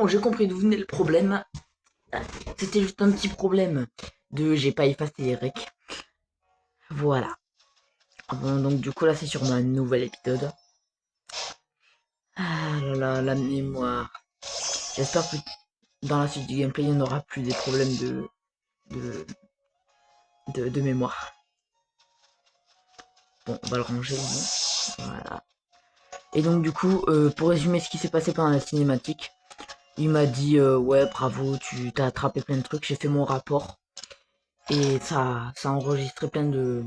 bon, j'ai compris d'où venait le problème. C'était juste un petit problème de j'ai pas effacé les recs. Voilà. Bon, donc du coup là c'est sur un nouvel épisode. Ah là là, la mémoire. J'espère que dans la suite du gameplay il n'y en aura plus des problèmes de, de mémoire. Bon, on va le ranger. Voilà. Et donc du coup, pour résumer ce qui s'est passé pendant la cinématique, il m'a dit ouais bravo, tu t'as attrapé plein de trucs, j'ai fait mon rapport. Et ça a enregistré plein de...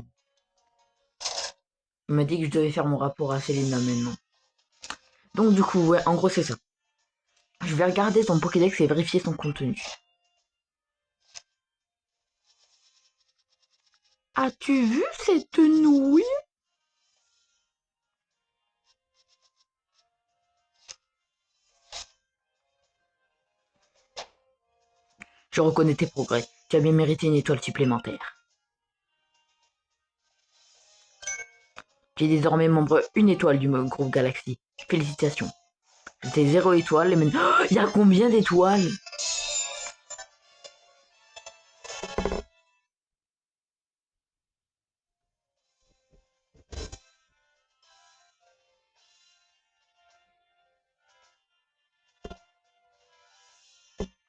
Il m'a dit que je devais faire mon rapport à Selena maintenant. Donc du coup, ouais, en gros c'est ça. Je vais regarder ton Pokédex et vérifier son contenu. As-tu vu cette nouille? Je reconnais tes progrès. Tu as bien mérité une étoile supplémentaire. Tu es désormais membre une étoile du groupe Galaxy. Félicitations. J'étais 0 étoile et maintenant... Oh, il y a combien d'étoiles?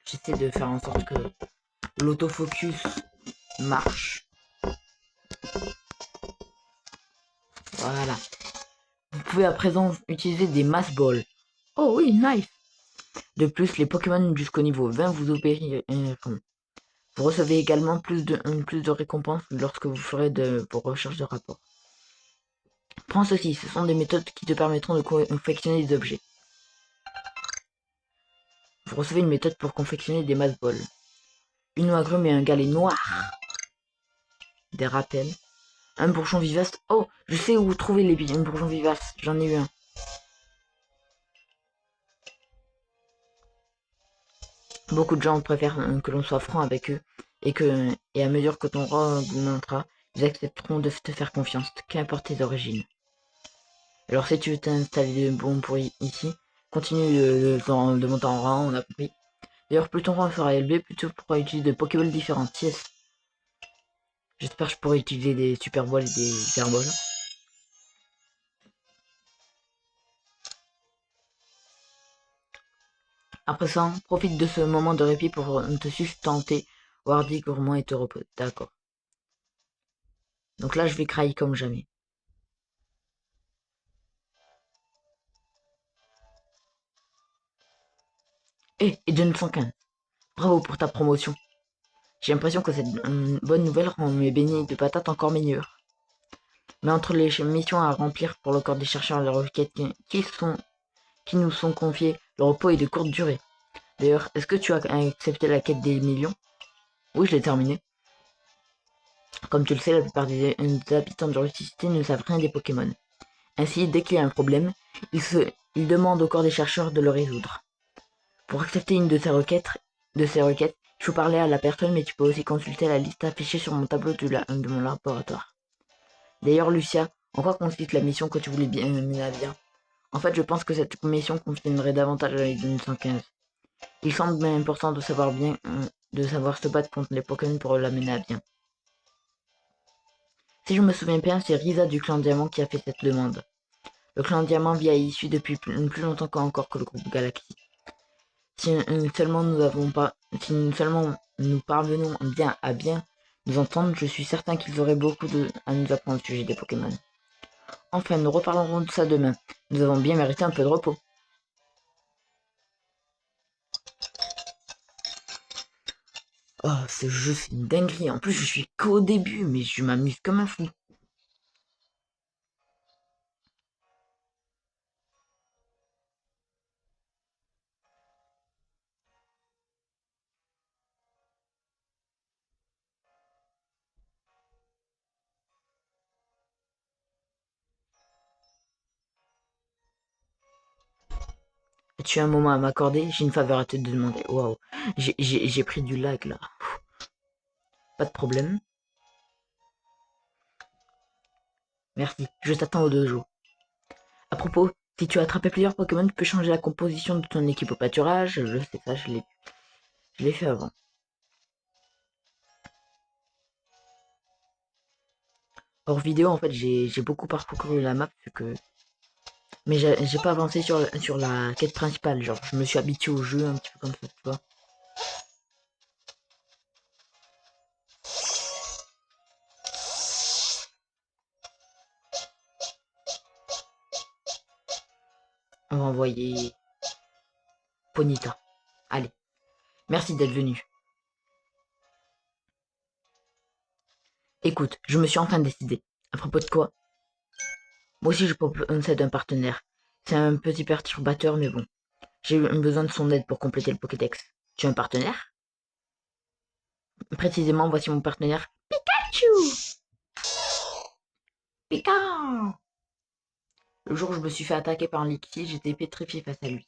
J'essaie de faire en sorte que l'autofocus marche. Voilà. Vous pouvez à présent utiliser des Mass Balls. Oh oui, nice. De plus, les Pokémon jusqu'au niveau 20 vous opérez. Vous recevez également plus de récompenses lorsque vous ferez vos recherches de rapport. Prends ceci, ce sont des méthodes qui te permettront de confectionner des objets. Vous recevez une méthode pour confectionner des Mass Balls. Une agrume et un galet noir. Des rappels. Un bourgeon vivace. Oh, je sais où trouver les bourgeons vivaces. J'en ai eu un. Beaucoup de gens préfèrent que l'on soit franc avec eux et à mesure que ton rang augmentera, ils accepteront de te faire confiance, qu'importe tes origines. Alors si tu veux t'installer de bon pour ici, continue de monter en rang, on a compris. D'ailleurs, plus ton rang sera élevé, plus tu pourras utiliser de Pokéballs différentes. Yes. J'espère que je pourrai utiliser des Super Balls et des Hyper Balls. Après ça, profite de ce moment de répit pour te sustenter, wardy, gourmand et te reposer. D'accord. Donc là, je vais crailler comme jamais. Et John 115. Bravo pour ta promotion. J'ai l'impression que cette bonne nouvelle rend mes beignets de patates encore meilleurs. Mais entre les missions à remplir pour le corps des chercheurs et les requêtes qui nous sont confiées, le repos est de courte durée. D'ailleurs, est-ce que tu as accepté la quête des millions? Oui, je l'ai terminée. Comme tu le sais, la plupart des habitants de Rusticité ne savent rien des Pokémon. Ainsi, dès qu'il y a un problème, ils demandent au corps des chercheurs de le résoudre. Pour accepter une de ces requêtes, il faut parler à la personne, mais tu peux aussi consulter la liste affichée sur mon tableau de mon laboratoire. D'ailleurs, Lucia, en quoi consiste la mission que tu voulais bien mener à bien? En fait, je pense que cette mission conviendrait davantage à l'Eden 115. Il semble bien important de savoir se battre contre les Pokémon pour la mener à bien. Si je me souviens bien, c'est Risa du clan Diamant qui a fait cette demande. Le clan Diamant vit à issue depuis plus longtemps encore que le groupe Galaxy. Si seulement nous parvenons bien nous entendre, je suis certain qu'ils auraient beaucoup à nous apprendre au sujet des Pokémon. Enfin, nous reparlerons de ça demain. Nous avons bien mérité un peu de repos. Oh, ce jeu, c'est une dinguerie. En plus, je suis qu'au début, mais je m'amuse comme un fou. Tu as un moment à m'accorder? J'ai une faveur à te demander. Waouh, j'ai pris du lag là. Pas de problème. Merci, je t'attends au dojo. À propos, Si tu as attrapé plusieurs Pokémon, tu peux changer la composition de ton équipe au pâturage. Je sais ça, je l'ai fait avant. Hors vidéo, en fait, j'ai beaucoup parcouru la map, vu que... Mais j'ai pas avancé sur la quête principale, genre, je me suis habitué au jeu un petit peu comme ça, tu vois. On va envoyer Ponyta. Allez, merci d'être venu. Écoute, je me suis enfin décidé. À propos de quoi? Moi aussi, je possède un partenaire. C'est un petit perturbateur, mais bon. J'ai eu besoin de son aide pour compléter le Pokédex. Tu as un partenaire? Précisément, voici mon partenaire. Pikachu! Pika! Le jour où je me suis fait attaquer par un liquide, j'étais pétrifié face à lui.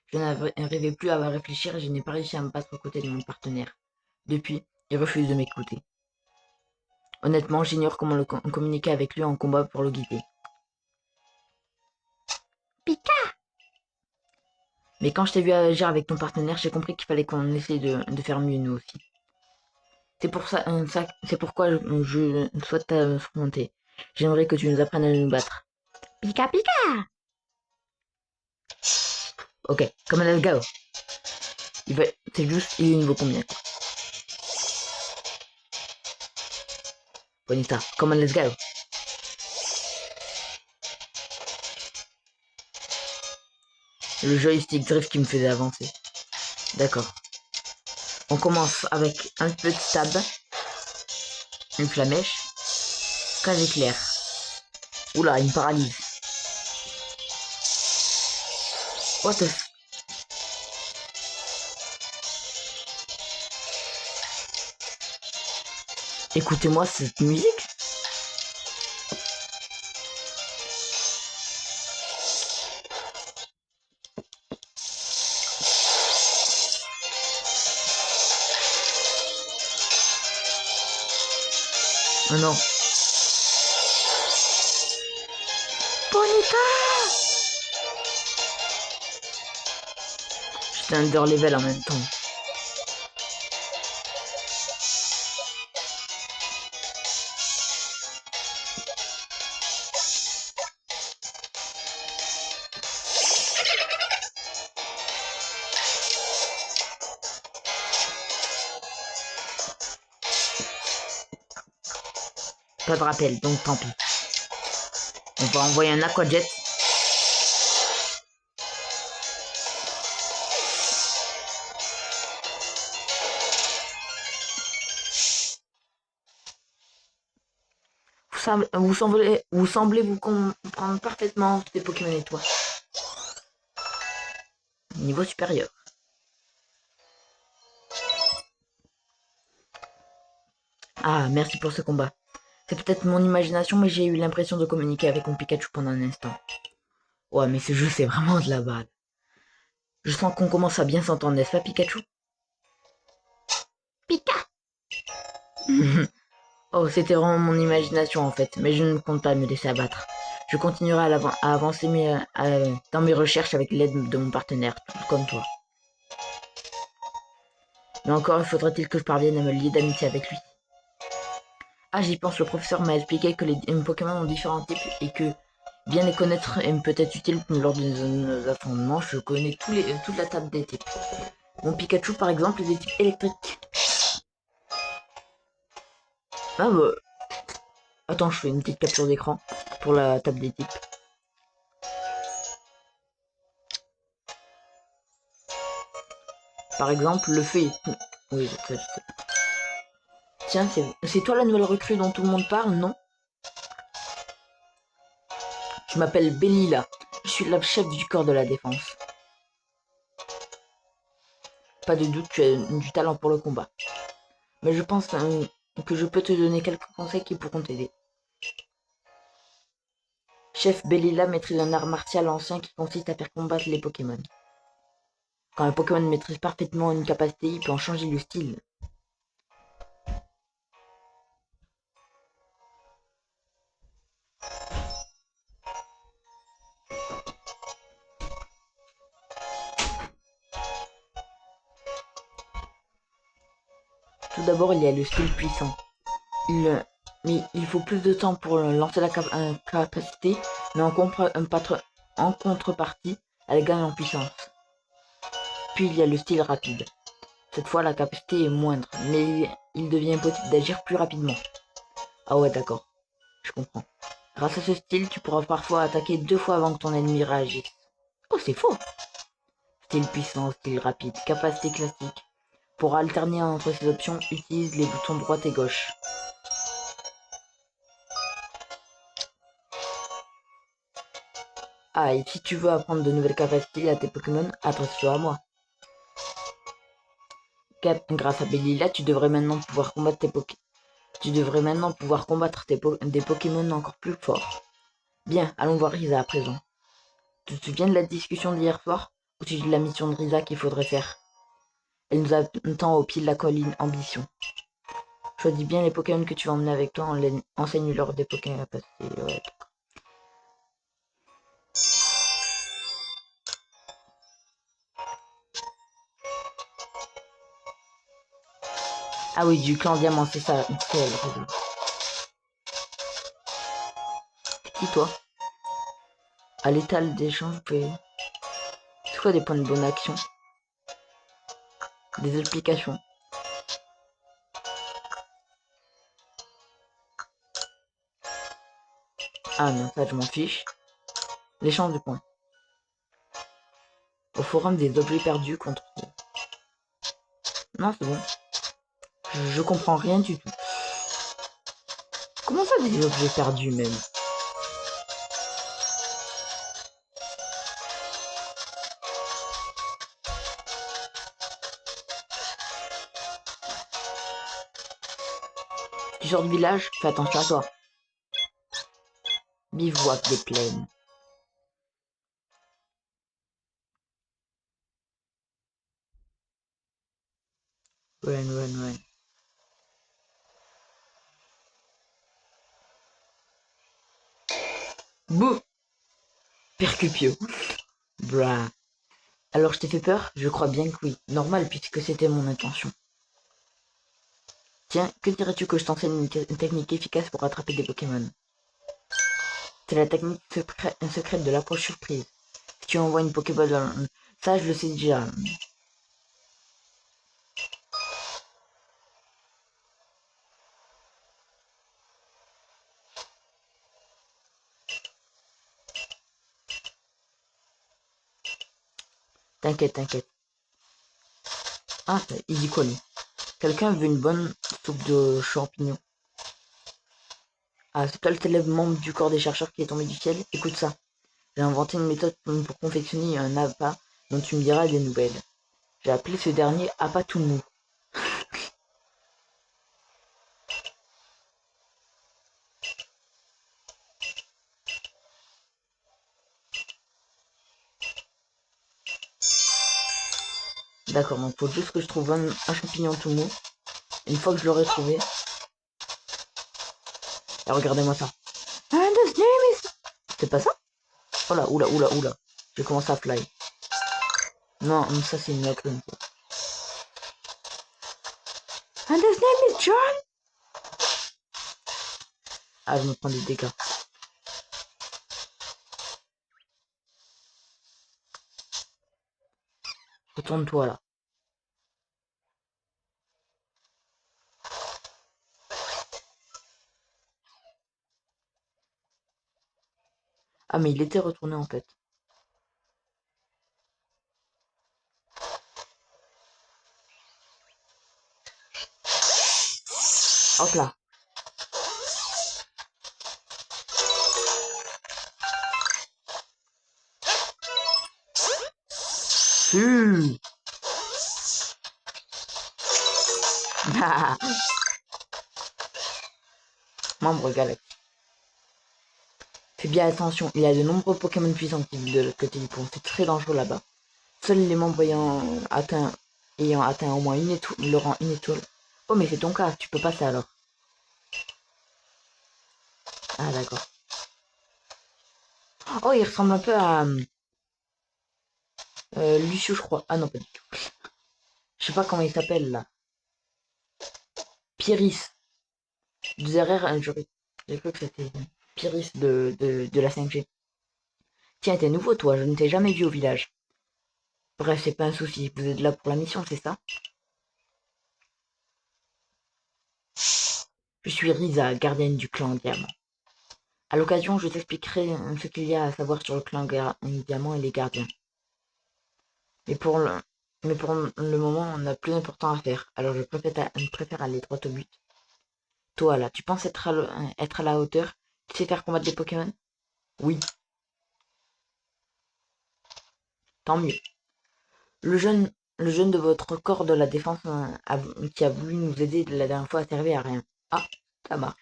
Je n'arrivais plus à réfléchir et je n'ai pas réussi à me battre aux côtés de mon partenaire. Depuis, il refuse de m'écouter. Honnêtement, j'ignore comment communiquer avec lui en combat pour le guider. Pika! Mais quand je t'ai vu agir avec ton partenaire, j'ai compris qu'il fallait qu'on essaie de faire mieux nous aussi. C'est pourquoi je souhaite t'affronter. J'aimerais que tu nous apprennes à nous battre. Pika pika! Ok, come on, let's go. C'est juste, il est niveau combien? Bonita, come on, let's go. Le joystick drift qui me faisait avancer. D'accord. On commence avec un petit stab, une flamèche, cage éclair. Oula, il me paralyse. What the f... Écoutez-moi cette musique. Oh non. Bonita! J'étais under level en même temps. Pas de rappel, donc tant pis. On va envoyer un aquajet. Vous semblez vous comprendre parfaitement des Pokémon et toi. Niveau supérieur. Ah, merci pour ce combat. C'est peut-être mon imagination, mais j'ai eu l'impression de communiquer avec mon Pikachu pendant un instant. Ouais, mais ce jeu, c'est vraiment de la balle. Je sens qu'on commence à bien s'entendre, n'est-ce pas, Pikachu? Pika! Oh, c'était vraiment mon imagination, en fait, mais je ne compte pas me laisser abattre. Je continuerai à avancer dans mes recherches avec l'aide de mon partenaire, tout comme toi. Mais encore, il faudrait-il que je parvienne à me lier d'amitié avec lui. Ah, j'y pense, le professeur m'a expliqué que les Pokémon ont différents types et que bien les connaître est peut-être utile lors de nos affrontements. Je connais toute la table des types. Mon Pikachu, par exemple, est des types électriques. Ah bah... Attends, je fais une petite capture d'écran pour la table des types. Par exemple, le feu est... Oui, je sais. Tiens, c'est toi la nouvelle recrue dont tout le monde parle, non? Je m'appelle Bellila. Je suis la chef du corps de la défense. Pas de doute, tu as du talent pour le combat. Mais je pense que je peux te donner quelques conseils qui pourront t'aider. Chef Bellila maîtrise un art martial ancien qui consiste à faire combattre les Pokémon. Quand un Pokémon maîtrise parfaitement une capacité, il peut en changer le style. Tout d'abord, il y a le style puissant. Mais il faut plus de temps pour lancer la capacité, mais en contrepartie, elle gagne en puissance. Puis il y a le style rapide. Cette fois, la capacité est moindre, mais il devient possible d'agir plus rapidement. Ah ouais, d'accord, je comprends. Grâce à ce style, tu pourras parfois attaquer 2 fois avant que ton ennemi réagisse. Oh, c'est faux! Style puissant, style rapide, capacité classique. Pour alterner entre ces options, utilise les boutons droite et gauche. Ah, et si tu veux apprendre de nouvelles capacités à tes Pokémon, adresse-toi à moi. Grâce à Bellila, tu devrais maintenant pouvoir combattre des Pokémon encore plus forts. Bien, allons voir Risa à présent. Tu te souviens de la discussion d'hier soir au sujet de la mission de Risa qu'il faudrait faire? Elle nous attend au pied de la colline Ambition. Choisis bien les Pokémon que tu vas emmener avec toi, enseigne-leur des Pokémon capacités. Ouais. Ah oui, du clan Diamant, c'est ça, c'est elle, Risa. C'est qui toi? À l'étal d'échange, vous pouvez... C'est quoi des points de bonne action? Des explications. Ah non, ça je m'en fiche. L'échange de points. Au forum des objets perdus contre... Non, c'est bon. Je comprends rien du tout. Comment ça des objets perdus même? Tu sors du village, fais attention à toi. Bivouac des plaines. Run. Bouh! Percupio. Bra. Alors je t'ai fait peur? Je crois bien que oui. Normal puisque c'était mon intention. Tiens, que dirais-tu que je t'enseigne une technique efficace pour attraper des Pokémon? C'est la technique secrète de l'approche surprise. Si tu envoies une Pokéball dans... Ça, je le sais déjà. T'inquiète. Ah, il dit quoi lui? Quelqu'un veut une bonne soupe de champignons. Ah, c'est toi le célèbre membre du corps des chercheurs qui est tombé du ciel? Écoute ça. J'ai inventé une méthode pour confectionner un appât dont tu me diras des nouvelles. J'ai appelé ce dernier appât tout mou. D'accord, donc faut juste que je trouve un champignon tout mou. Une fois que je l'aurai trouvé... Et regardez-moi ça. And his name is... C'est pas ça? Oh là, oula. J'ai commencé à fly. Non, ça c'est une autre info. And his name is John? Ah, je me prends des dégâts. Retourne-toi là. Ah, mais il était retourné en fait. Hop là. Membre galactique. Fais bien attention, il y a de nombreux Pokémon puissants qui vivent de l'autre côté du pont. C'est très dangereux là-bas. Seuls les membres ayant atteint au moins une étoile, le rang une étoile. Oh, mais c'est ton cas, tu peux passer alors. Ah, d'accord. Oh, il ressemble un peu à Lucio, je crois. Ah non, pas du tout. Je sais pas comment il s'appelle là. Pyris. 2 RR, j'ai cru que c'était Pyris de la 5G. Tiens, t'es nouveau toi, je ne t'ai jamais vu au village. Bref, c'est pas un souci, vous êtes là pour la mission, c'est ça? Je suis Risa, gardienne du clan Diamant. À l'occasion, je t'expliquerai ce qu'il y a à savoir sur le clan Diamant et les gardiens. Mais pour le, mais pour le moment, on a plus important à faire, alors je préfère aller droit au but. Toi là, tu penses être à la hauteur? Tu sais faire combattre des Pokémon? Oui, tant mieux. Le jeune, le jeune de votre corps de la défense qui a voulu nous aider la dernière fois a servi à rien. Ah, ça marche.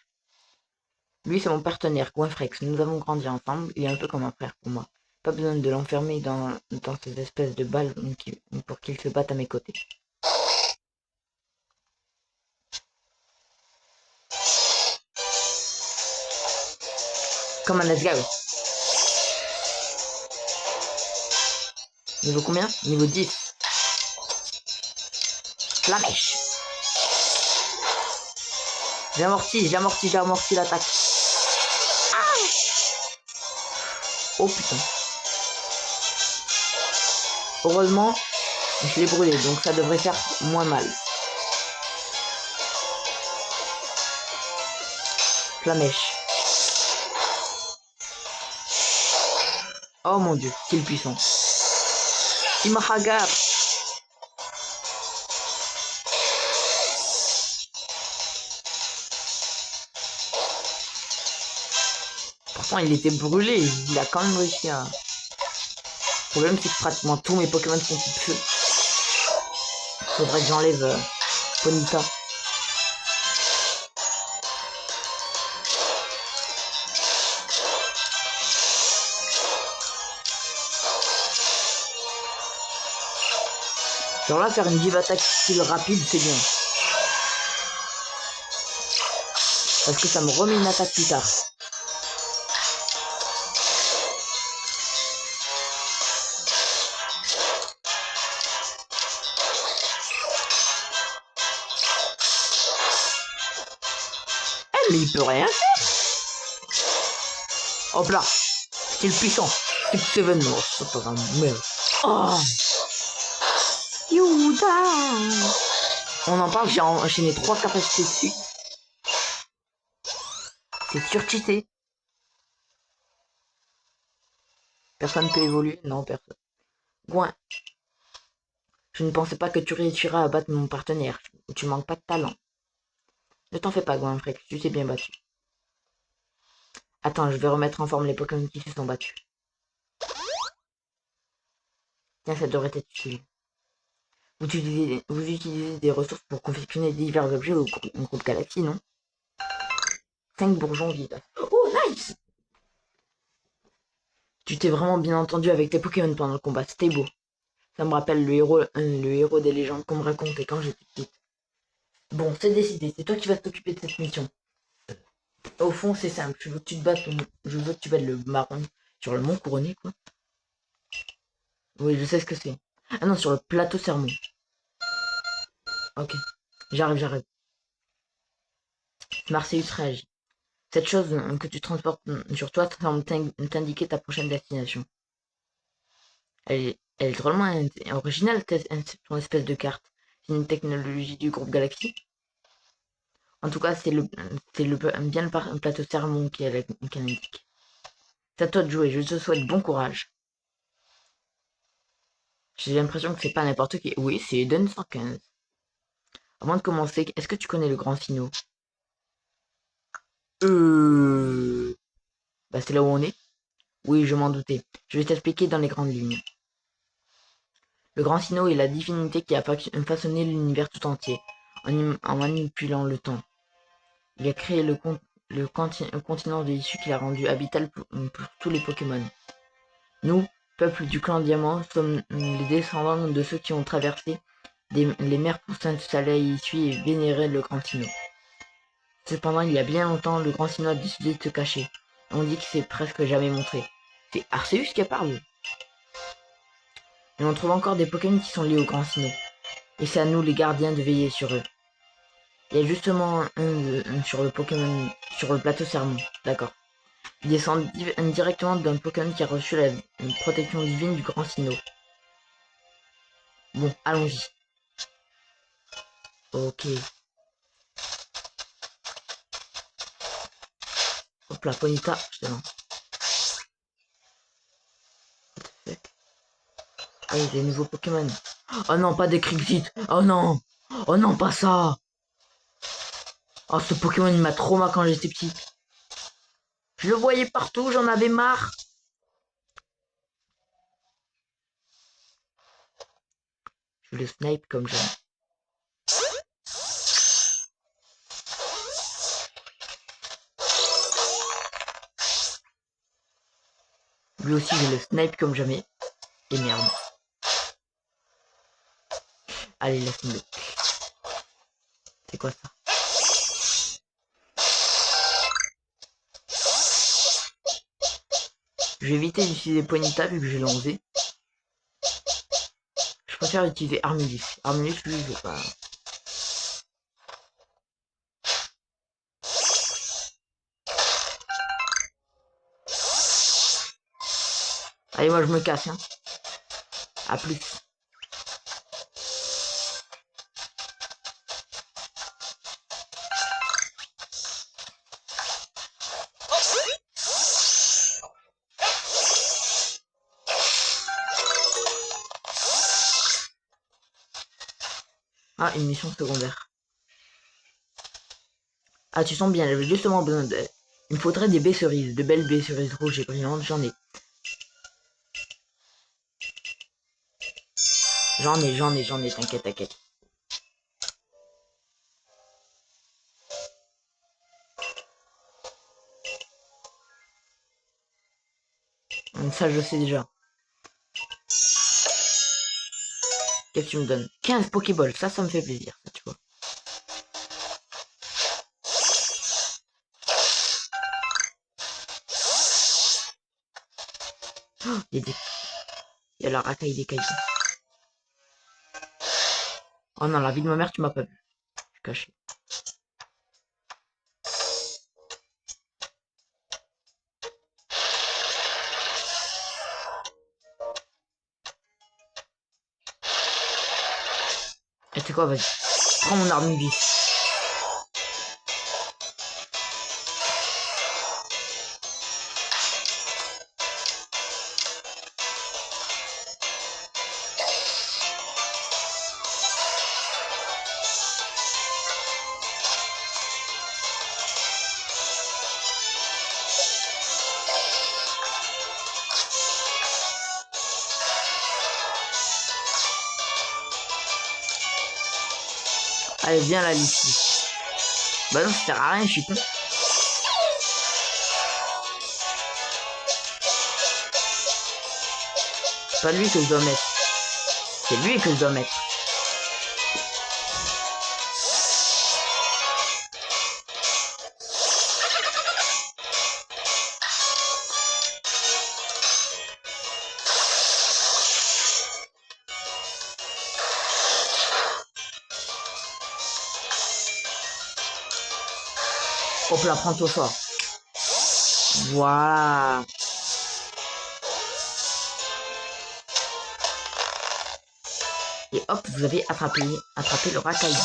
Lui, c'est mon partenaire, Goinfrex. Nous avons grandi ensemble. Il est un peu comme un frère pour moi. Pas besoin de l'enfermer dans ces espèces de balles pour qu'il se batte à mes côtés. Come on, let's go. Niveau combien? Niveau 10. Flamèche. J'ai amorti l'attaque. Ah! Oh putain. Heureusement, je l'ai brûlé, donc ça devrait faire moins mal. Flamèche. Oh mon dieu, quel puissant. Imahagar. Pourtant il était brûlé, il a quand même réussi à... Le problème c'est que pratiquement tous mes Pokémon sont type feu. Faudrait que j'enlève Ponyta. Genre là, faire une div attaque style rapide, c'est bien. Parce que ça me remet une attaque plus tard. Eh, mais il peut rien faire. Hop là. Style puissant. Style 7, non, c'est pas grave. Merde. Oh. Youda. On en parle, j'ai enchaîné 3 capacités dessus. C'est surcheaté. Personne peut évoluer? Non, personne. Gouin. Je ne pensais pas que tu réussiras à battre mon partenaire. Tu manques pas de talent. Ne t'en fais pas, Goinfrex, tu t'es bien battu. Attends, je vais remettre en forme les Pokémon qui se sont battus. Tiens, ça devrait être utile. Vous utilisez des ressources pour confectionner divers objets au groupe Galaxy, non? 5 bourgeons vides. Oh, nice! Tu t'es vraiment bien entendu avec tes Pokémon pendant le combat, c'était beau. Ça me rappelle le héros des légendes qu'on me racontait quand j'étais petite. Bon, c'est décidé, c'est toi qui vas t'occuper de cette mission. Au fond, c'est simple, je veux que tu battes le marron sur le mont couronné, quoi. Oui, je sais ce que c'est. Ah non, sur le plateau Sermon. Ok, j'arrive. Marseillus réagit. Cette chose que tu transportes sur toi semble t'indiquer ta prochaine destination. Elle est drôlement originale, ton espèce de carte. C'est une technologie du groupe Galaxy. En tout cas, c'est bien le plateau Sermon qui l'indique. C'est à toi de jouer, je te souhaite bon courage. J'ai l'impression que c'est pas n'importe qui. Oui, c'est Eden 115. Avant de commencer, est-ce que tu connais le Grand Sinnoh? Bah c'est là où on est. Oui, je m'en doutais. Je vais t'expliquer dans les grandes lignes. Le Grand Sinnoh est la divinité qui a façonné l'univers tout entier, en manipulant le temps. Il a créé le continent de l'issue qu'il a rendu habitable pour tous les Pokémon. Nous, peuple du clan Diamant, sommes les descendants de ceux qui ont traversé les mers pour s'installer ici et vénérer le Grand Sinnoh. Cependant, il y a bien longtemps, le Grand Sinnoh a décidé de se cacher. On dit qu'il s'est presque jamais montré. C'est Arceus qui parle. Mais on trouve encore des Pokémon qui sont liés au Grand Sinnoh. Et c'est à nous, les gardiens, de veiller sur eux. Il y a justement un sur le Pokémon, sur le plateau sermon. D'accord. Il descend directement d'un Pokémon qui a reçu la protection divine du Grand Sinnoh. Bon, allons-y. Ok. Hop là, Ponyta, je te lance. What the fuck? Ah, il y a des nouveaux Pokémon. Oh non, pas des Cryptid. Oh non. Oh non, pas ça. Oh, ce Pokémon, il m'a trop marre quand j'étais petit. Je le voyais partout, j'en avais marre. Je le snipe comme j'aime. Lui aussi, je le snipe comme jamais. Et merde. Allez, laisse tomber. C'est quoi ça? Je vais éviter d'utiliser Ponyta vu que j'ai l'enlevé. Je préfère utiliser Armulus. Armulus, lui, je vais pas... Allez, moi, je me casse, hein. A plus. Ah, une mission secondaire. Ah, tu sens bien, j'avais justement besoin de... Il me faudrait des baies cerises, de belles baies cerises rouges et brillantes, j'en ai. J'en ai, t'inquiète, t'inquiète. Ça, je sais déjà. Qu'est-ce que tu me donnes? 15 Pokéballs, ça me fait plaisir, ça, tu vois. Oh, il y a la racaille des cailloux. Oh non, la vie de ma mère, tu m'as pas vu. Je suis caché. Et c'est quoi, vas-y. Prends mon arme 10. Allez, viens là, ici. Bah non, ça sert à rien, je suis con. C'est pas lui que je dois mettre. C'est lui que je dois mettre. Hop là, prends-toi fort. Voilà. Et hop, vous avez attrapé le racaille.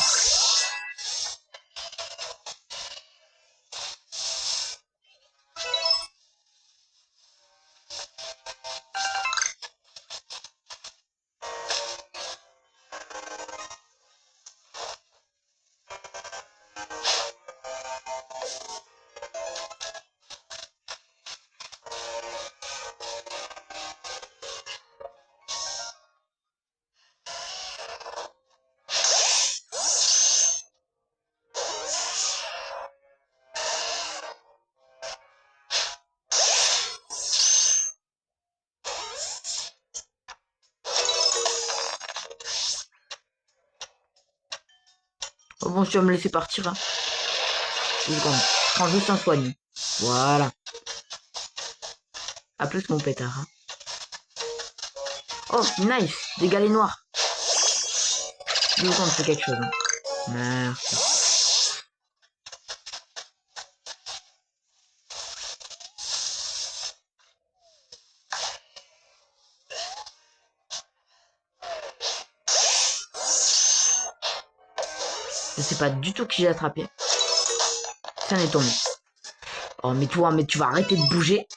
Oh bon, tu vas me laisser partir, hein. 2 secondes. Je prends juste un soigne. Voilà. A plus, mon pétard, hein. Oh, nice. Des galets noirs. 2 secondes, c'est quelque chose, hein. Merci. Je sais pas du tout qui j'ai attrapé. Ça en est tombé. Oh, mais toi, mais tu vas arrêter de bouger.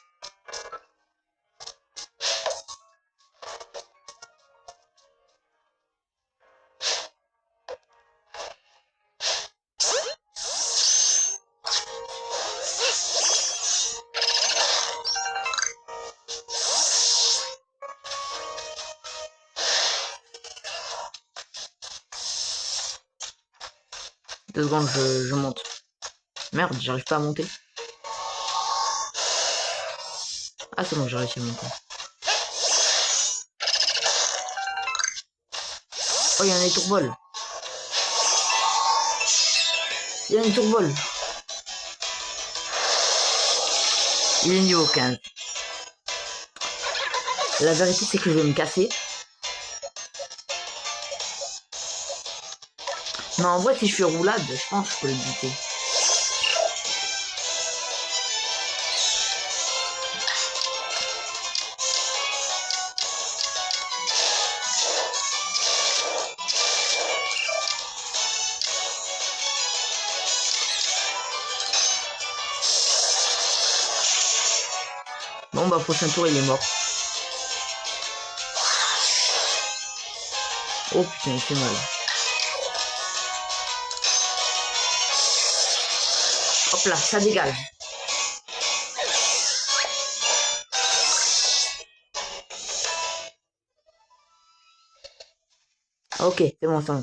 Deux secondes, je monte. Merde, j'arrive pas à monter. Ah, c'est bon, j'ai réussi à monter. Oh, il y a un étourvol. Il y a un étourvol. Il est niveau 15. La vérité, c'est que je vais me casser. Non, en vrai, si je fais roulade, je pense que je peux le buter. Bon, bah, prochain tour, il est mort. Oh putain, il fait mal. Hop là, ça dégage. Ok, c'est bon, ça.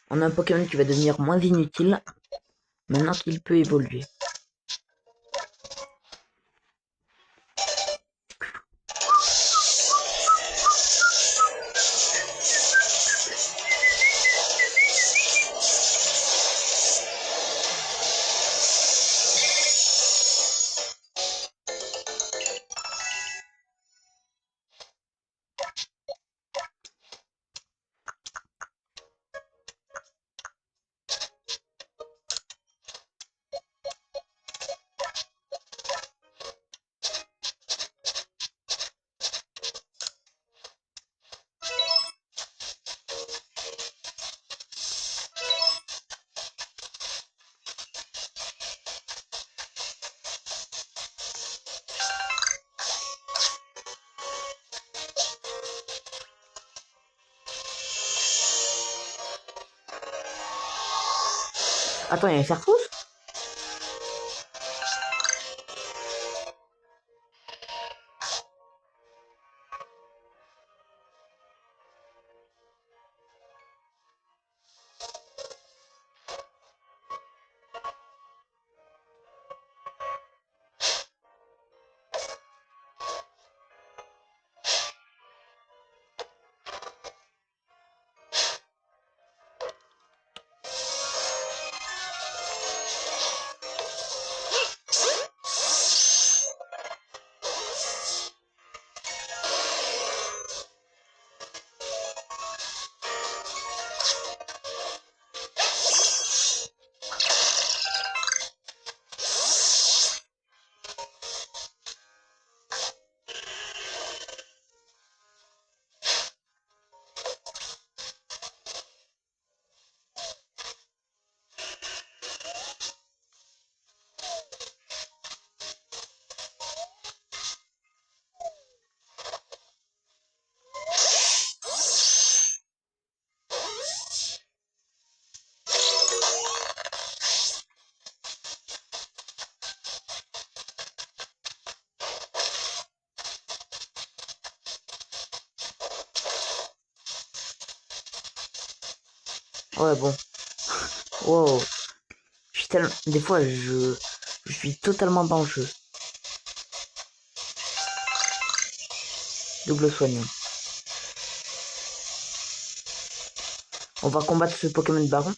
On a un Pokémon qui va devenir moins inutile maintenant qu'il peut évoluer. Attends, il y a un Serfousse? Ouais, bon. Wow. Des fois, je suis totalement dans le jeu. Double soignant. On va combattre ce Pokémon Baron.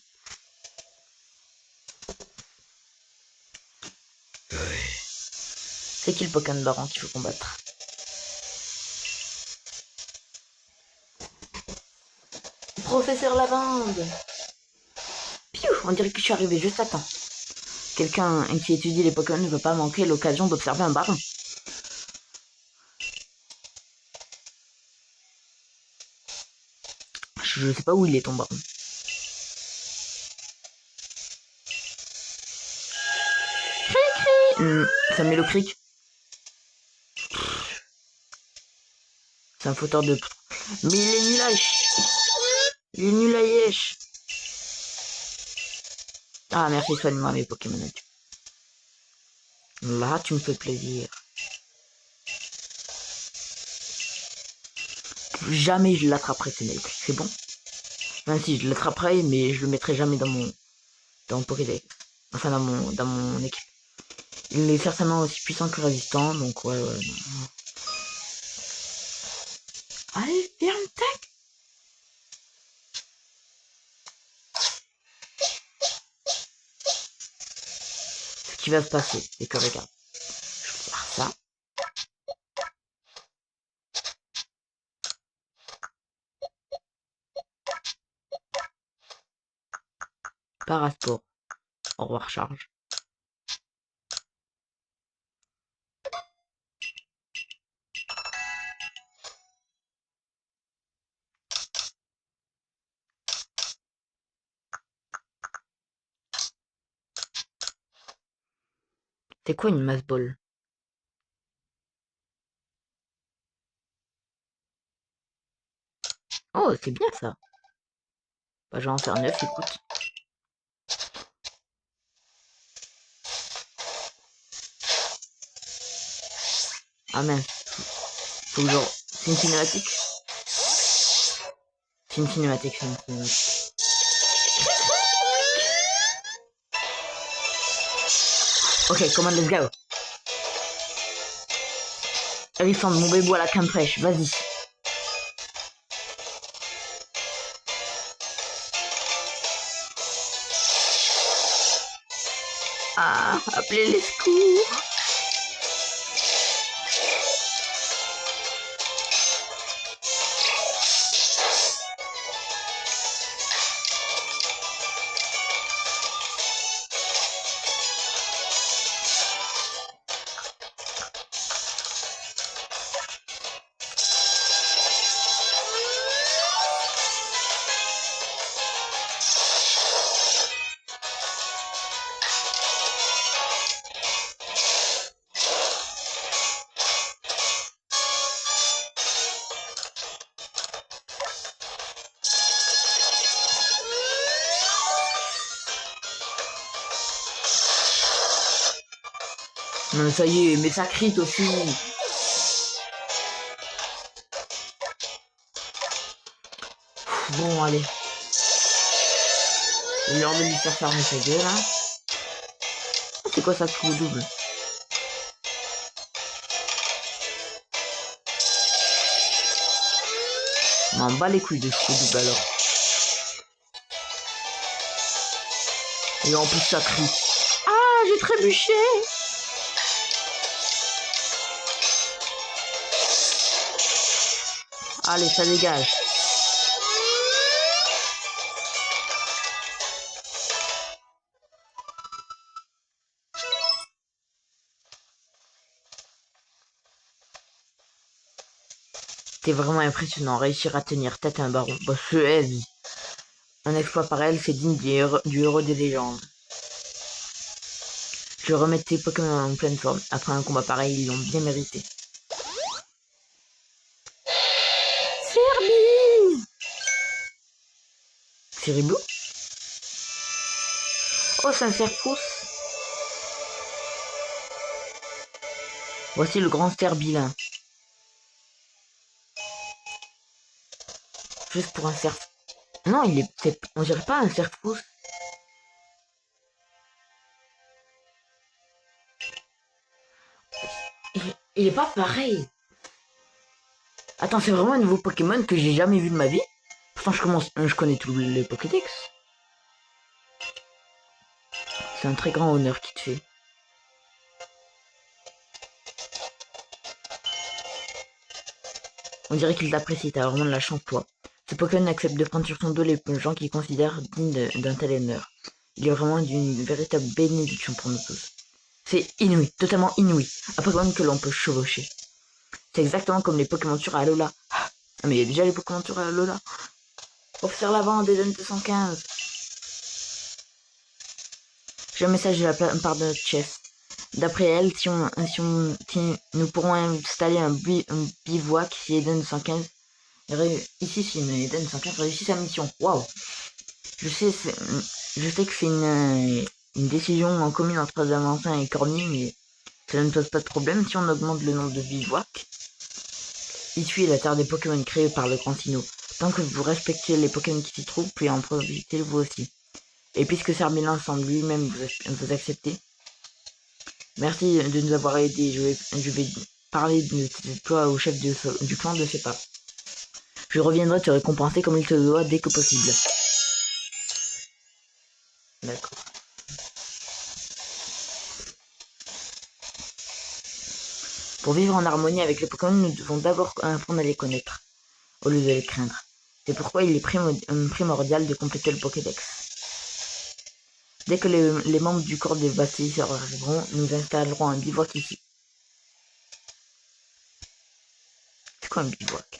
C'est qui le Pokémon Baron qu'il faut combattre? Professeur Lavande. Piou, on dirait que je suis arrivé juste à temps. Quelqu'un qui étudie les Pokémon ne veut pas manquer l'occasion d'observer un baron. Je sais pas où il est ton baron. Samuel Crick. C'est un fauteur de... Mais il est nul à... Il est nul à yesh. Ah, merci, soigne-moi mes Pokémon. Là, tu me fais plaisir. Jamais je l'attraperai, Samuel Crick, c'est bon? Même si je l'attraperai, mais je le mettrai jamais dans mon Pokédex. Enfin, dans mon équipe. Il est certainement aussi puissant que résistant, donc ouais. Non. Allez, ferme, tac. Ce qui va se passer, c'est que regarde. Je vais faire ça. Parasport. Au revoir, charge. C'est quoi une masse ball? Oh, c'est bien ça. Bah, je vais en faire 9, écoute. Ah mince. Faut que genre... C'est une cinématique? C'est une cinématique, c'est une cinématique. Ok, commande, let's go. Alexandre, mon bébé à la crème fraîche, vas-y. Ah, appelez les secours. Non, ça y est, mais ça crit aussi. Bon, allez. Il est l'heure de lui faire fermer sa gueule, hein. C'est quoi ça, coup double? M'en bats les couilles de ce coup double alors. Et en plus ça crie. Ah, j'ai trébuché. Allez, ça dégage. C'était vraiment impressionnant, réussir à tenir tête à un baron. Bah, c'est heavy. Un exploit pareil, c'est digne du héros des légendes. Je remets tes Pokémon en pleine forme. Après un combat pareil, ils l'ont bien mérité. Serbie! Ceribou? Oh, c'est un cerfous. Voici le grand cerbilin. Juste pour un cerf. Non, on dirait pas un cerfous. Il est pas pareil. Attends, c'est vraiment un nouveau Pokémon que j'ai jamais vu de ma vie. Pourtant, je connais tous les Pokédex. C'est un très grand honneur qui te fait. On dirait qu'il t'apprécie, t'as vraiment de la chance, toi. Ce Pokémon accepte de prendre sur son dos les gens qu'il considère dignes d'un tel honneur. Il est vraiment d'une véritable bénédiction pour nous tous. C'est inouï, totalement inouï. Un Pokémon que l'on peut chevaucher. C'est exactement comme les Pokémon à Alola. Ah, mais il y a déjà les Pokémon à Alola. Professeur Lavant, des 215. J'ai un message de la part de notre chef. D'après elle, si nous pourrons installer un bivouac si Eden 115 ici, si Eden 115 réussit sa mission. Waouh! Je sais, je sais que c'est une décision en commune entre Adamantin et Corny, mais cela ne pose pas de problème si on augmente le nombre de bivouacs. Ici est la terre des Pokémon créée par le Grand Sinnoh. Tant que vous respectez les Pokémon qui s'y trouvent, puis en profitez vous aussi. Et puisque Sermilin semble lui-même vous accepter, merci de nous avoir aidés. Je vais parler de toi au chef du clan de Sepa. Je reviendrai te récompenser comme il te doit dès que possible. D'accord. Pour vivre en harmonie avec les Pokémon, nous devons d'abord apprendre à les connaître, au lieu de les craindre. C'est pourquoi il est primordial de compléter le Pokédex. Dès que les membres du corps des bâtisseurs arriveront, nous installerons un bivouac ici. C'est quoi un bivouac?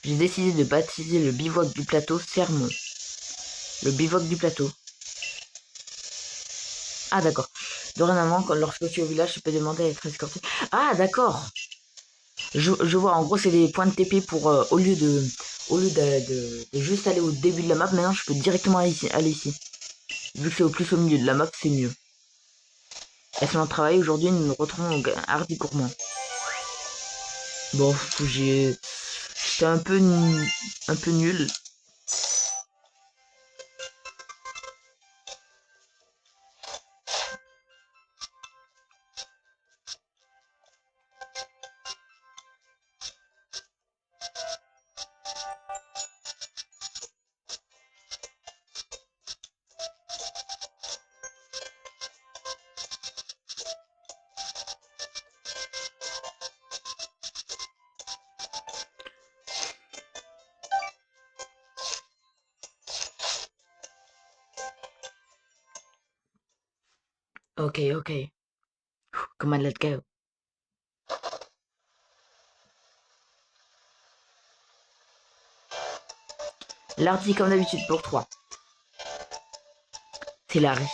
J'ai décidé de baptiser le bivouac du plateau Sermon. Le bivouac du plateau. Ah d'accord. Dorénavant, lorsque tu es au village, tu peux demander à être escorté. Ah d'accord. Je vois, en gros c'est des points de TP pour au lieu de juste aller au début de la map, maintenant je peux directement aller ici. Vu que c'est au plus au milieu de la map, c'est mieux. Excellent travail, aujourd'hui nous nous retrouvons au Hardy Gourmand. Bon, c'était un peu nul. Ok. Come on, let's go. L'ardi comme d'habitude pour 3. C'est Larry.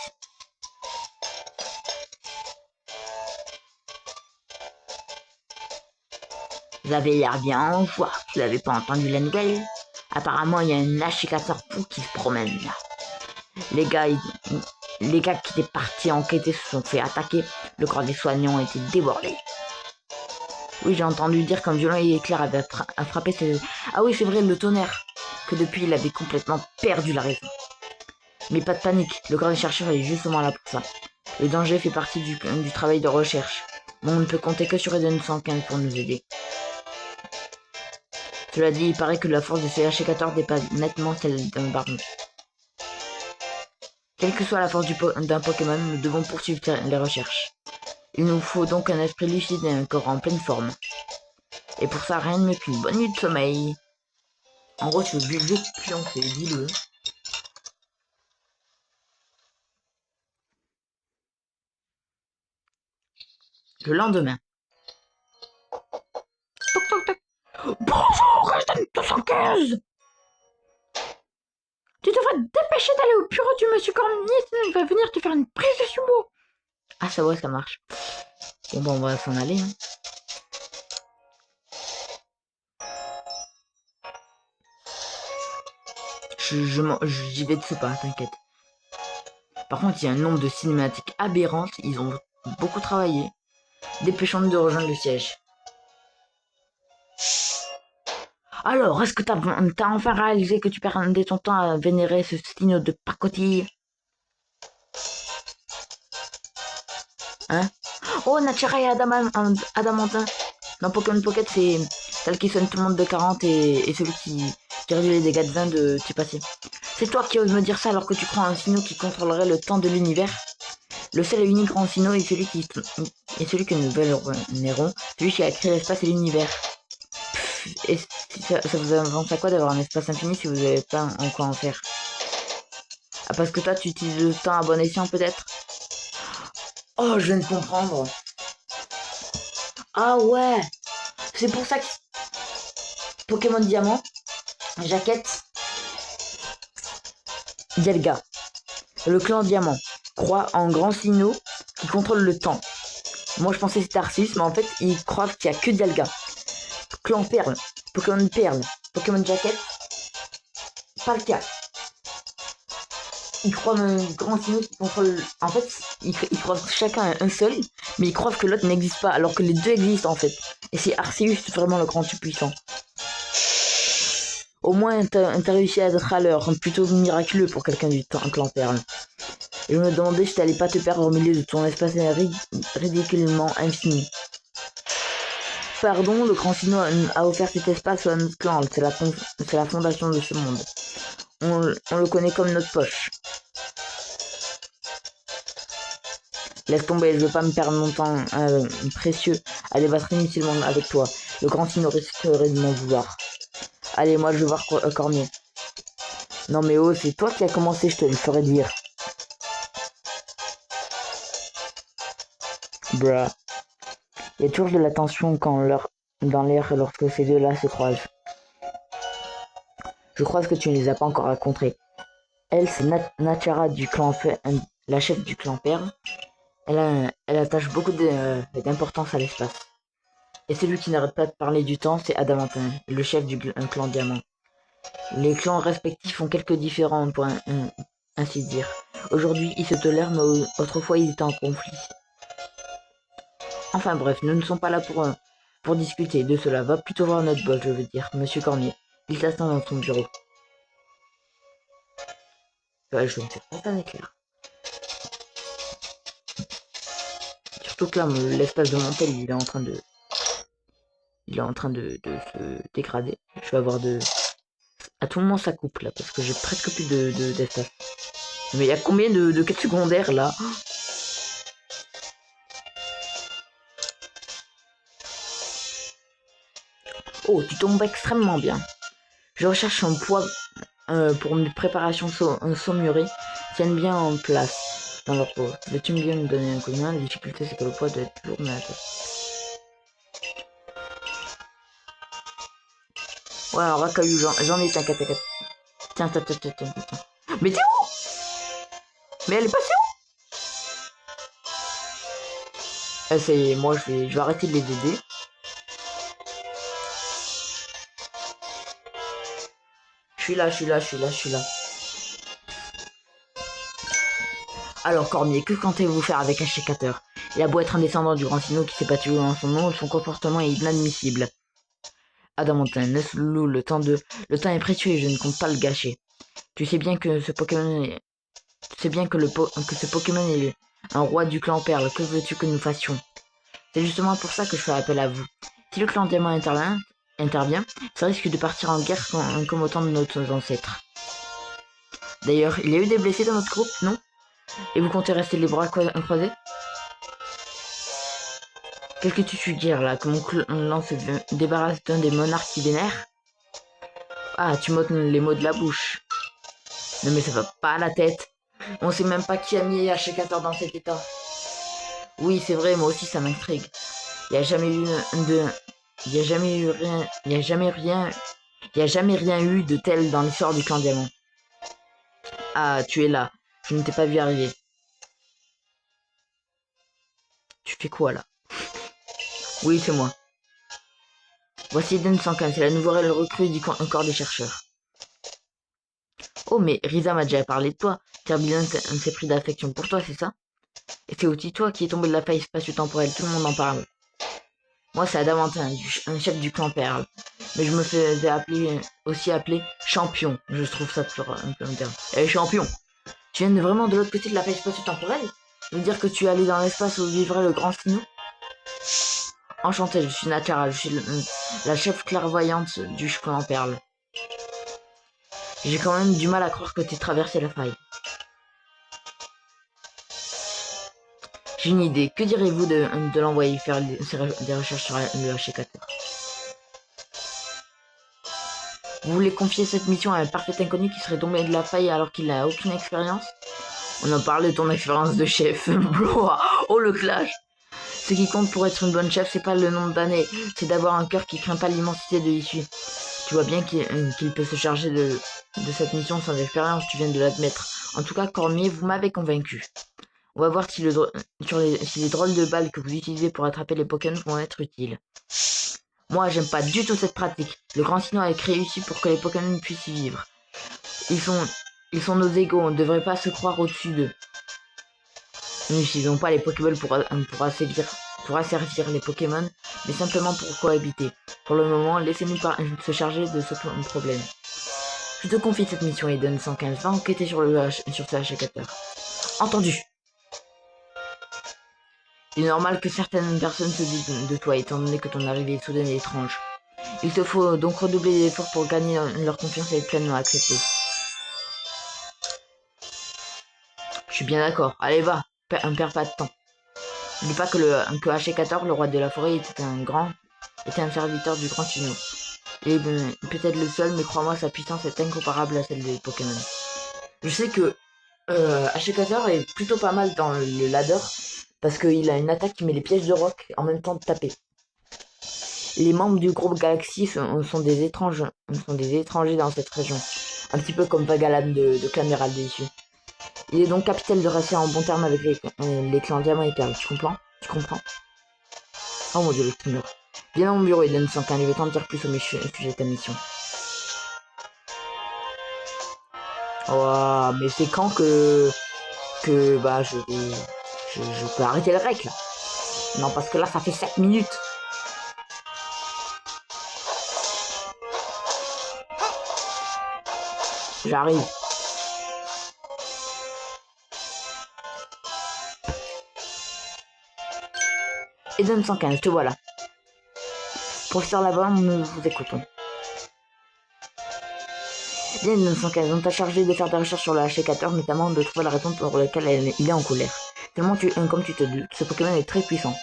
Vous avez l'air bien en joie. Vous n'avez pas entendu la nouvelle? Apparemment, il y a un achicateur fou qui se promène là. Les gars qui étaient partis enquêter se sont fait attaquer. Le corps des soignants était débordé. Oui, j'ai entendu dire qu'un violent éclair avait frappé ce... Ah oui, c'est vrai, le tonnerre. Que depuis, il avait complètement perdu la raison. Mais pas de panique, le corps des chercheurs est justement là pour ça. Le danger fait partie du travail de recherche. Mais on ne peut compter que sur Eden 115 pour nous aider. Cela dit, il paraît que la force de ces achicateur dépasse nettement celle d'un baron. Quelle que soit la force d'un Pokémon, nous devons poursuivre les recherches. Il nous faut donc un esprit lucide et un corps en pleine forme. Et pour ça, rien de mieux qu'une bonne nuit de sommeil. En gros, tu veux juste pioncer, dis-le. Le lendemain. Toc toc toc. Bonjour, Eden 215. Tu devrais te dépêcher d'aller au bureau du monsieur Corny, sinon il va venir te faire une prise de sumo. Ah, ça va, ça marche. Bon, on va s'en aller. Hein. J'y vais de ce pas, t'inquiète. Par contre, il y a un nombre de cinématiques aberrantes. Ils ont beaucoup travaillé. Dépêchons-nous de rejoindre le siège. Alors, est-ce que t'as enfin réalisé que tu perdais ton temps à vénérer ce Sinnoh de pacotille? Hein? Oh, Natura et Adamantin. Dans Pokémon Pocket, c'est celle qui sonne tout le monde de 40 et celui qui réduit les dégâts de 20 de type passé. C'est toi qui oses me dire ça alors que tu crois un Sinnoh qui contrôlerait le temps de l'univers? Le seul et unique grand Sinnoh est celui que nous vénérons, celui qui a créé l'espace et l'univers. Et ça vous avance à quoi d'avoir un espace infini si vous n'avez pas en quoi en faire? Ah, parce que toi tu utilises le temps à bon escient peut-être? Oh, je viens de comprendre. Ah ouais, c'est pour ça que... Pokémon Diamant, Jaquette, Dialga. Le clan Diamant croit en Grand Sinnoh qui contrôle le temps. Moi je pensais que c'était Arceus, mais en fait ils croient qu'il n'y a que Dialga. Clan Perle, Pokémon Jaquette, pas le cas. Ils croient un Grand Sinnoh qui contrôle... En fait, ils croient chacun un seul, mais ils croient que l'autre n'existe pas, alors que les deux existent en fait. Et c'est Arceus vraiment le grand tout-puissant. Au moins, t'as réussi à être à l'heure, plutôt miraculeux pour quelqu'un du clan Perle. Et je me demandais si t'allais pas te perdre au milieu de ton espace ridiculement infini. Pardon, le Grand Sinnoh a offert cet espace à notre clan, c'est la fondation de ce monde. On le connaît comme notre poche. Laisse tomber, je veux pas me perdre mon temps précieux à débattre inutilement avec toi. Le Grand Sinnoh risquerait de m'en vouloir. Allez, moi je vais voir Cormier. Non mais oh, c'est toi qui as commencé, je te le ferai dire. Bruh. Il y a toujours de la tension dans l'air lorsque ces deux-là se croisent. Je crois que tu ne les as pas encore rencontrés. Elle, c'est Nachara du clan la chef du clan Perle. Elle attache beaucoup d'importance à l'espace. Et celui qui n'arrête pas de parler du temps, c'est Adamantin, le chef du clan Diamant. Les clans respectifs ont quelques différends, pour ainsi dire. Aujourd'hui, ils se tolèrent, mais autrefois, ils étaient en conflit. Enfin bref, nous ne sommes pas là pour discuter de cela. Va plutôt voir notre boss, je veux dire, Monsieur Cormier. Il s'attend dans son bureau. Ouais, je ne sais pas, ça n'est clair. Surtout que là, l'espace de Montel, il est en train de se dégrader. Je vais avoir à tout moment ça coupe là, parce que j'ai presque plus d'espace. Mais il y a combien de quêtes secondaires là? Oh, tu tombes extrêmement bien. Je recherche un poids pour mes préparations saumurées tiennent bien en place dans leur peau. Veux-tu bien me donner un coup de main? La difficulté c'est que le poids doit être toujours ménagé. Ouais, alors Rakayu, j'en ai, t'inquiète. Tiens. Mais t'es où? Mais elle est passée où? Ça y est, moi je vais arrêter de les aider. Je suis là. Alors Cormier, que comptez-vous faire avec un sécateur? Il a beau être un descendant du Grand Sinnoh qui s'est battu en son nom, son comportement est inadmissible. Adamantin, laisse-le le temps est précieux et je ne compte pas le gâcher. Tu sais bien que ce Pokémon est... que ce Pokémon est un roi du clan Perle. Que veux-tu que nous fassions? C'est justement pour ça que je fais appel à vous. Si le clan Diamant intervient, ça risque de partir en guerre comme au temps de nos ancêtres. D'ailleurs, il y a eu des blessés dans notre groupe, non? Et vous comptez rester les bras croisés? Qu'est-ce que tu suggères là? Que mon clan se débarrasse d'un des monarques qui vénèrent? Ah, tu m'ôtes les mots de la bouche. Non mais ça va pas à la tête. On sait même pas qui a mis Ashikator dans cet état. Oui, c'est vrai, moi aussi ça m'intrigue. Il y a jamais rien eu de tel dans l'histoire du clan Diamant. Ah, tu es là. Je ne t'ai pas vu arriver. Tu fais quoi là? Oui, c'est moi. Voici Eden 115, c'est la nouvelle recrue du corps des chercheurs. Oh, mais Riza m'a déjà parlé de toi. Terbilon s'est pris d'affection pour toi, c'est ça? Et c'est aussi toi qui est tombé de la faille spatio-temporelle, tout le monde en parle. Moi, c'est Adamantin, un chef du clan Perle. Mais je me faisais aussi appeler champion. Je trouve ça toujours un peu moderne. Eh, champion! Tu viens vraiment de l'autre côté de la faille spatio-temporelle? Je veux dire que tu es allé dans l'espace où vivrait le Grand Sinnoh? Enchanté, je suis Nachara, je suis la chef clairvoyante du clan Perle. J'ai quand même du mal à croire que tu aies traversé la faille. J'ai une idée. Que direz-vous de l'envoyer faire des recherches sur le Ashikator? Vous voulez confier cette mission à un parfait inconnu qui serait tombé de la faille alors qu'il n'a aucune expérience? On en parle de ton expérience de chef. Oh le clash! Ce qui compte pour être une bonne chef, c'est pas le nombre d'années, c'est d'avoir un cœur qui craint pas l'immensité de l'issue. Tu vois bien qu'il peut se charger de cette mission sans expérience, tu viens de l'admettre. En tout cas, Cormier, vous m'avez convaincu. On va voir si les drôles de balles que vous utilisez pour attraper les Pokémon vont être utiles. Moi, j'aime pas du tout cette pratique. Le Grand Sinnoh a été créé ici pour que les Pokémon puissent y vivre. Ils sont nos égaux, on ne devrait pas se croire au-dessus d'eux. Nous n'utilisons pas les Pokéballs pour asservir les Pokémon, mais simplement pour cohabiter. Pour le moment, laissez-nous se charger de ce problème. Je te confie cette mission, Eden 115, va enquêter sur ce HK4. Entendu. Il est normal que certaines personnes se doutent de toi, étant donné que ton arrivée est soudaine et étrange. Il te faut donc redoubler d'efforts pour gagner leur confiance et être pleinement accepté. Je suis bien d'accord. Allez, va, on perd pas de temps. N'oublie pas que HK4, le roi de la forêt, était un serviteur du Grand Sinnoh. Il est peut-être le seul, mais crois-moi, sa puissance est incomparable à celle des Pokémon. Je sais que HK4 est plutôt pas mal dans le ladder, parce qu'il a une attaque qui met les pièges de roc en même temps de taper. Les membres du groupe Galaxy sont des étrangers dans cette région. Un petit peu comme Vagalam de Clan Emerald ici. Il est donc capital de rester en bon terme avec les clans Diamant et Perle. Tu comprends? Oh mon dieu, le streamer. Viens dans mon bureau, Eden 115, je vais t'en dire plus au sujet de ta mission. Oh, mais c'est quand que bah je peux arrêter le rec là. Non, parce que là ça fait 7 minutes. J'arrive. Eden 115, te voilà. Professeur Laban, nous vous écoutons. Bien, Eden 115, on t'a chargé de faire des recherches sur le HK4, notamment de trouver la raison pour laquelle il est en colère. Tellement comme tu te doutes, ce Pokémon est très puissant.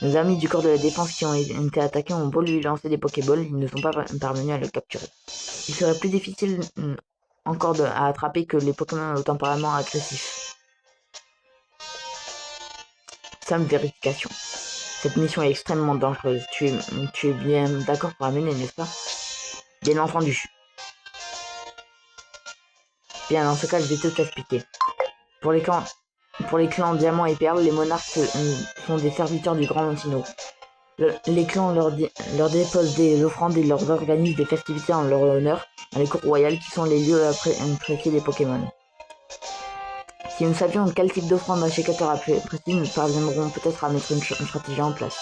Nos amis du corps de la défense qui ont été attaqués ont beau lui lancer des Pokéballs, ils ne sont pas parvenus à le capturer. Il serait plus difficile encore à attraper que les Pokémon au tempérament agressif. Simple vérification. Cette mission est extrêmement dangereuse. Tu es bien d'accord pour la mener, n'est-ce pas? Bien entendu. Bien, dans ce cas, je vais tout expliquer. Pour les clans Diamant et Perle, les monarques sont des serviteurs du Grand Sinnoh. Les clans leur déposent des offrandes et leur organisent des festivités en leur honneur dans les cours royales qui sont les lieux appréciés des Pokémon. Si nous savions quel type d'offrande HK4 apprécie, nous parviendrons peut-être à mettre une stratégie en place.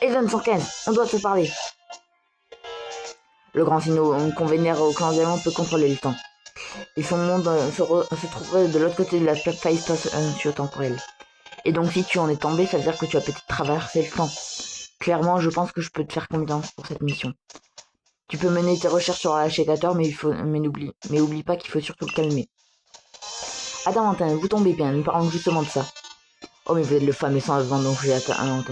Eden 115, on doit se parler. Le Grand Sinnoh qu'on vénère au clan Diamant peut contrôler le temps. Et son monde se trouverait de l'autre côté de la faille spatio-temporelle. Et donc si tu en es tombé, ça veut dire que tu as peut-être traversé le temps. Clairement, je pense que je peux te faire confiance pour cette mission. Tu peux mener tes recherches sur la HK4, mais oublie pas qu'il faut surtout le calmer. Adamantin, vous tombez bien, nous parlons justement de ça. Oh mais vous êtes le fameux sans avant, donc j'ai entendu.